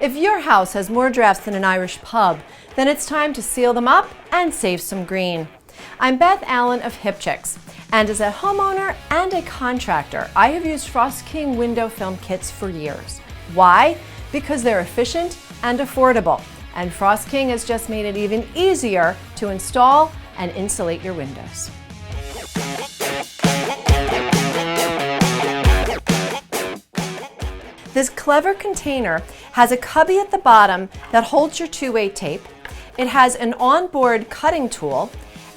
If your house has more drafts than an Irish pub, then it's time to seal them up and save some green. I'm Beth Allen of HIPChicks, and as a homeowner and a contractor, I have used Frost King window film kits for years. Why? Because they're efficient and affordable, and Frost King has just made it even easier to install and insulate your windows. This clever container has a cubby at the bottom that holds your two-way tape. It has an onboard cutting tool,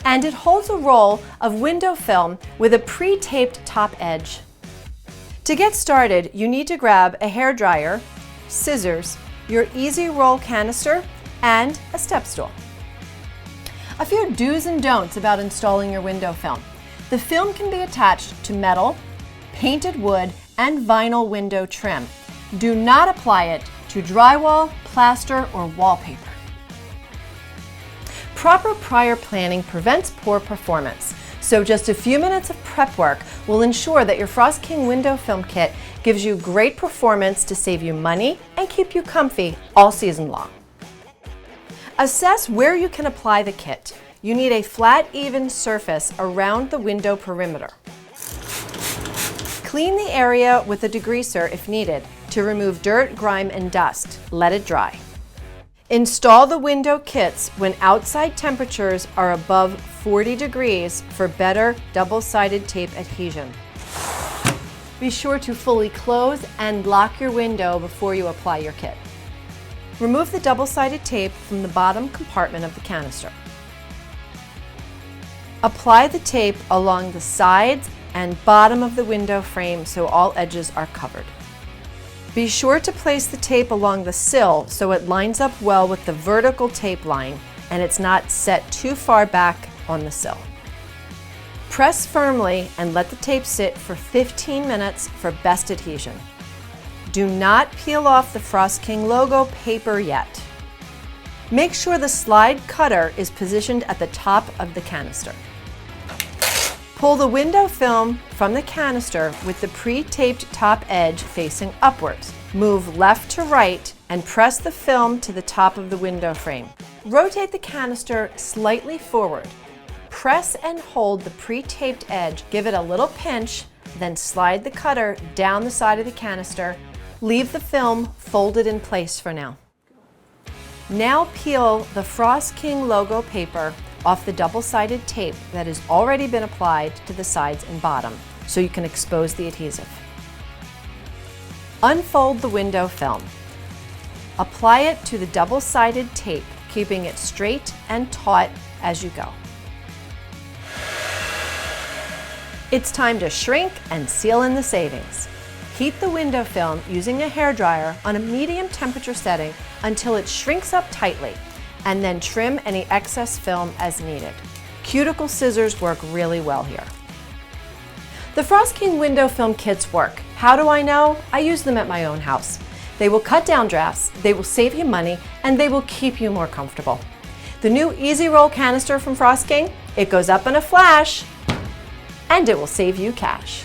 and it holds a roll of window film with a pre-taped top edge. To get started, you need to grab a hairdryer, scissors, your easy roll canister, and a step stool. A few do's and don'ts about installing your window film. The film can be attached to metal, painted wood, and vinyl window trim. Do not apply it to drywall, plaster, or wallpaper. Proper prior planning prevents poor performance, so just a few minutes of prep work will ensure that your Frost King window film kit gives you great performance to save you money and keep you comfy all season long. Assess where you can apply the kit. You need a flat, even surface around the window perimeter. Clean the area with a degreaser if needed to remove dirt, grime, and dust. Let it dry. Install the window kits when outside temperatures are above 40 degrees for better double-sided tape adhesion. Be sure to fully close and lock your window before you apply your kit. Remove the double-sided tape from the bottom compartment of the canister. Apply the tape along the sides and bottom of the window frame so all edges are covered. Be sure to place the tape along the sill so it lines up well with the vertical tape line and it's not set too far back on the sill. Press firmly and let the tape sit for 15 minutes for best adhesion. Do not peel off the Frost King logo paper yet. Make sure the slide cutter is positioned at the top of the canister. Pull the window film from the canister with the pre-taped top edge facing upwards. Move left to right and press the film to the top of the window frame. Rotate the canister slightly forward. Press and hold the pre-taped edge, give it a little pinch, then slide the cutter down the side of the canister. Leave the film folded in place for now. Now peel the Frost King logo paper off the double-sided tape that has already been applied to the sides and bottom so you can expose the adhesive. Unfold the window film. Apply it to the double-sided tape, keeping it straight and taut as you go. It's time to shrink and seal in the savings. Heat the window film using a hairdryer on a medium temperature setting until it shrinks up tightly, and then trim any excess film as needed. Cuticle scissors work really well here. The Frost King window film kits work. How do I know? I use them at my own house. They will cut down drafts, they will save you money, and they will keep you more comfortable. The new Easy Roll canister from Frost King, it goes up in a flash, and it will save you cash.